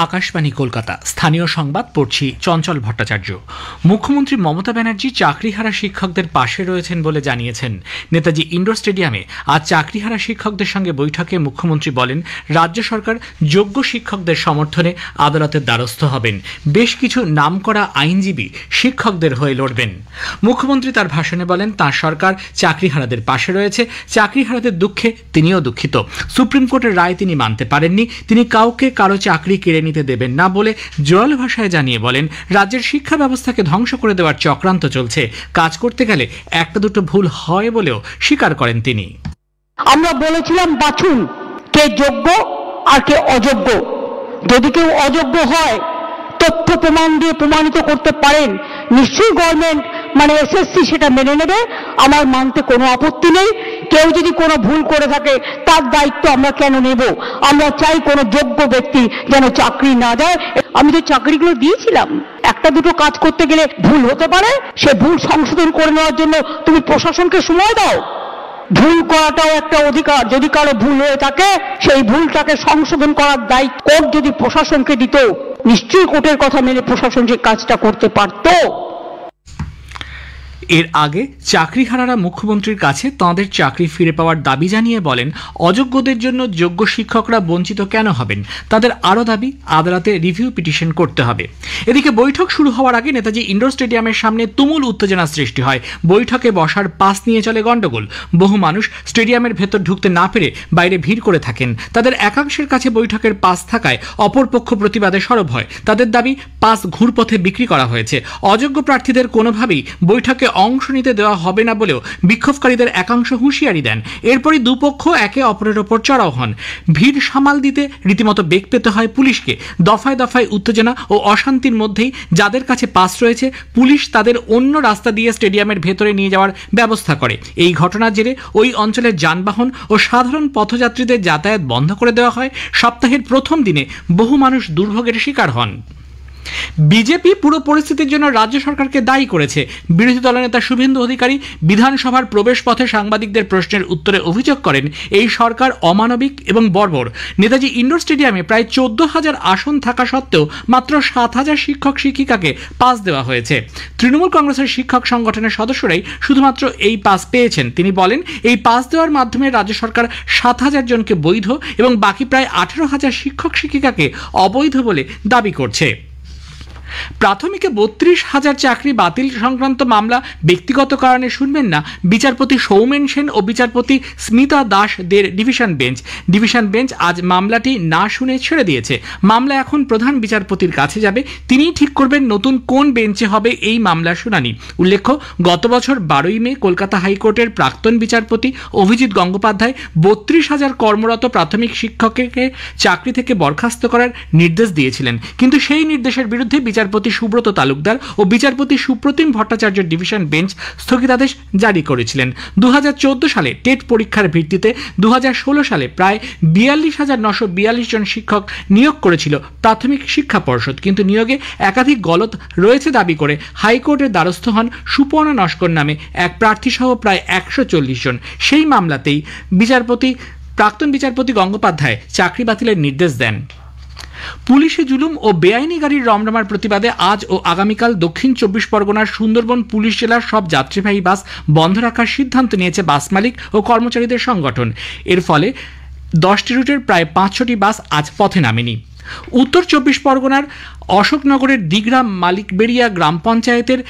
আকাশবাণী কলকাতা। স্থানীয় সংবাদ পড়ছি চঞ্চল ভট্টাচার্য। মুখ্যমন্ত্রী মমতা ব্যানার্জি চাকরিহারা শিক্ষকদের পাশে রয়েছেন বলে জানিয়েছেন। নেতাজি ইন্ডোর স্টেডিয়ামে আজ চাকরিহারা শিক্ষকদের সঙ্গে বৈঠকে মুখ্যমন্ত্রী বলেন, রাজ্য সরকার যোগ্য শিক্ষকদের সমর্থনে আদালতের দ্বারস্থ হবেন। বেশ কিছু নামকরা আইনজীবী শিক্ষকদের হয়ে লড়বেন। মুখ্যমন্ত্রী তার ভাষণে বলেন, তাঁর সরকার চাকরিহারাদের পাশে রয়েছে। চাকরিহারাদের দুঃখে তিনিও দুঃখিত। সুপ্রিম কোর্টের রায় তিনি মানতে পারেননি। তিনি কাউকে কারো চাকরি কেড়ে নিতে দেবেন না বলে জোরালো ভাষায় জানিয়ে বলেন, রাজ্যের শিক্ষা ব্যবস্থাকে ধ্বংস করে দেওয়ার চক্রান্ত চলছে। কাজ করতে গেলে একটা দুটো ভুল হয় বলেও স্বীকার করেন তিনি। আমরা বলেছিলাম বাছুন কে যোগ্য আর কে অযোগ্য। যদি কেউ অযোগ্য হয়, তথ্য প্রমাণ দিয়ে প্রমাণিত করতে পারেন, নিশ্চয়ই গভর্নমেন্ট এসএসসি সেটা মেনে নেবে। আমার মানতে কোনো আপত্তি নেই। কেউ যদি কোনো ভুল করে থাকে তার দায়িত্ব আমরা কেন নেব? আমরা চাই কোনো যোগ্য ব্যক্তি যেন চাকরি না যায়। আমি তো চাকরিগুলো দিয়েছিলাম। একটা দুটো কাজ করতে গেলে ভুল হতে পারে, সে ভুল সংশোধন করে নেওয়ার জন্য তুমি প্রশাসনকে সময় দাও। ভুল করাটাও একটা অধিকার। যদি কারো ভুল হয়ে থাকে, সেই ভুলটাকে সংশোধন করার দায়িত্ব কোর্ট যদি প্রশাসনকে দিত, নিশ্চয়ই কোর্টের কথা মেনে প্রশাসন যে কাজটা করতে পারত। এর আগে চাকরিহারারা মুখ্যমন্ত্রীর কাছে তাঁদের চাকরি ফিরে পাওয়ার দাবি জানিয়ে বলেন, অযোগ্যদের জন্য যোগ্য শিক্ষকরা বঞ্চিত কেন হবেন? তাদের আরও দাবি, আদালতে রিভিউ পিটিশন করতে হবে। এদিকে বৈঠক শুরু হওয়ার আগে নেতাজি ইন্ডোর স্টেডিয়ামের সামনে তুমুল উত্তেজনা সৃষ্টি হয়। বৈঠকে বসার পাস নিয়ে চলে গন্ডগোল। বহু মানুষ স্টেডিয়ামের ভেতর ঢুকতে না পেরে বাইরে ভিড় করে থাকেন। তাদের একাংশের কাছে বৈঠকের পাস থাকায় অপরপক্ষ প্রতিবাদে সরব হয়। তাদের দাবি, পাস ঘুরপথে বিক্রি করা হয়েছে। অযোগ্য প্রার্থীদের কোনোভাবেই বৈঠকে অংশ নিতে দেওয়া হবে না বলেও বিক্ষোভকারীদের একাংশ হুঁশিয়ারি দেন। এরপরই দুপক্ষ একে অপরের ওপর চড়াও হন। ভিড় সামাল দিতে রীতিমতো বেগ পেতে হয় পুলিশকে। দফায় দফায় উত্তেজনা ও অশান্তির মধ্যেই যাদের কাছে পাস রয়েছে, পুলিশ তাদের অন্য রাস্তা দিয়ে স্টেডিয়ামের ভেতরে নিয়ে যাওয়ার ব্যবস্থা করে। এই ঘটনার জেরে ওই অঞ্চলের যানবাহন ও সাধারণ পথযাত্রীদের যাতায়াত বন্ধ করে দেওয়া হয়। সপ্তাহের প্রথম দিনে বহু মানুষ দুর্ভোগের শিকার হন। বিজেপি পুরো পরিস্থিতির জন্য রাজ্য সরকারকে দায়ী করেছে। বিরোধী দলনেতা শুভেন্দু অধিকারী বিধানসভার প্রবেশ পথে সাংবাদিকদের প্রশ্নের উত্তরে অভিযোগ করেন, এই সরকার অমানবিক এবং বর্বর। নেতাজি ইন্ডোর স্টেডিয়ামে প্রায় 14,000 আসন থাকা সত্ত্বেও মাত্র 7,000 শিক্ষক শিক্ষিকাকে পাস দেওয়া হয়েছে। তৃণমূল কংগ্রেসের শিক্ষক সংগঠনের সদস্যরাই শুধুমাত্র এই পাস পেয়েছেন। তিনি বলেন, এই পাস দেওয়ার মাধ্যমে রাজ্য সরকার 7,000 জনকে বৈধ এবং বাকি প্রায় 18,000 শিক্ষক শিক্ষিকাকে অবৈধ বলে দাবি করছে। প্রাথমিকে 32,000 চাকরি বাতিল সংক্রান্ত মামলা ব্যক্তিগত কারণে শুনবেন না বিচারপতি সৌমেন সেন ও বিচারপতি স্মিতা দাস দের ডিভিশন বেঞ্চ। ডিভিশন বেঞ্চ আজ মামলাটি না শুনে ছেড়ে দিয়েছে। মামলা এখন প্রধান বিচারপতির কাছে যাবে। তিনিই ঠিক করবেন নতুন কোন বেঞ্চে হবে এই মামলার শুনানি। উল্লেখ্য, গত বছর 12ই মে কলকাতা হাইকোর্টের প্রাক্তন বিচারপতি অভিজিৎ গঙ্গোপাধ্যায় 32,000 কর্মরত প্রাথমিক শিক্ষককে চাকরি থেকে বরখাস্ত করার নির্দেশ দিয়েছিলেন। কিন্তু সেই নির্দেশের বিরুদ্ধে বিচারপতি সুব্রত তালুকদার ও বিচারপতি সুপ্রতিম ভট্টাচার্যের ডিভিশন বেঞ্চ স্থগিতাদেশ জারি করেছিলেন। 2014 সালে টেট পরীক্ষার ভিত্তিতে 2016 সালে প্রায় 42,942 জন শিক্ষক নিয়োগ করেছিল প্রাথমিক শিক্ষা পর্ষদ। কিন্তু নিয়োগে একাধিক গলত রয়েছে দাবি করে হাইকোর্টের দ্বারস্থ হন সুপর্ণা নস্কর নামে এক প্রার্থী সহ প্রায় 140 জন। সেই মামলাতেই প্রাক্তন বিচারপতি গঙ্গোপাধ্যায় চাকরি বাতিলের নির্দেশ দেন। পুলিশে জুলুম ও বেআইনি গাড়ির রমরমার প্রতিবাদে আজ ও আগামীকাল দক্ষিণ 24 পরগনার সুন্দরবন পুলিশ জেলার সব যাত্রীবাহী বাস বন্ধ রাখার সিদ্ধান্ত নিয়েছে বাস মালিক ও কর্মচারীদের সংগঠন। এর ফলে 10টি রুটের প্রায় 500টি বাস আজ পথে নামেনি। উত্তর 24 পরগনার অশোকনগরের দিগ্রাম মালিকবেড়িয়া গ্রাম পঞ্চায়েতের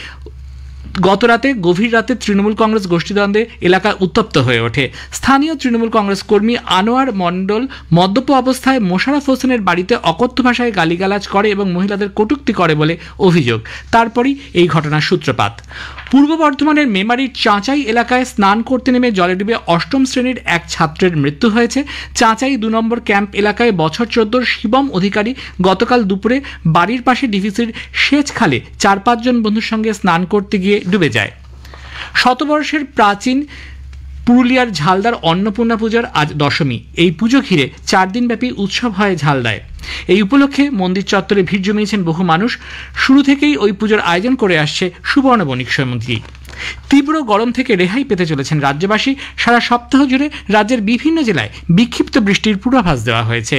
গতরাতে গভীর রাতে তৃণমূল কংগ্রেস গোষ্ঠীদ্বন্দ্বে এলাকা উত্তপ্ত হয়ে ওঠে। স্থানীয় তৃণমূল কংগ্রেস কর্মী আনোয়ার মণ্ডল মদ্যপ অবস্থায় মোশাররফ হোসেনের বাড়িতে অকথ্য ভাষায় গালিগালাজ করে এবং মহিলাদের কটূক্তি করে বলে অভিযোগ। তারপরই এই ঘটনার সূত্রপাত। পূর্ব বর্ধমানের মেমারির চাঁচাই এলাকায় স্নান করতে নেমে জলে ডুবে 8ম শ্রেণীর এক ছাত্রের মৃত্যু হয়েছে। চাঁচাই 2 নম্বর ক্যাম্প এলাকায় বছর 14 শিবম অধিকারী গতকাল দুপুরে বাড়ির পাশে ডিভিসির সেচ খালে 4-5 জন বন্ধুর সঙ্গে স্নান করতে গিয়ে ডুবে যায়। শতবর্ষের প্রাচীন পুরুলিয়ার ঝালদার অন্নপূর্ণা পূজার আজ দশমী। এই পুজো ঘিরে 4 দিনব্যাপী উৎসব হয় ঝালদায়। এই উপলক্ষে মন্দির চত্বরে ভিড় জমিয়েছেন বহু মানুষ। শুরু থেকেই ওই পুজোর আয়োজন করে আসছে সুবর্ণ বণিক সমিতি। তীব্র গরম থেকে রেহাই পেতে চলেছেন রাজ্যবাসী। সারা সপ্তাহ জুড়ে রাজ্যের বিভিন্ন জেলায় বিক্ষিপ্ত বৃষ্টির পূর্বাভাস দেওয়া হয়েছে।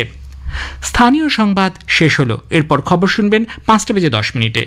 স্থানীয় সংবাদ শেষ হলো। এরপর খবর শুনবেন 5টা বেজে 10 মিনিটে।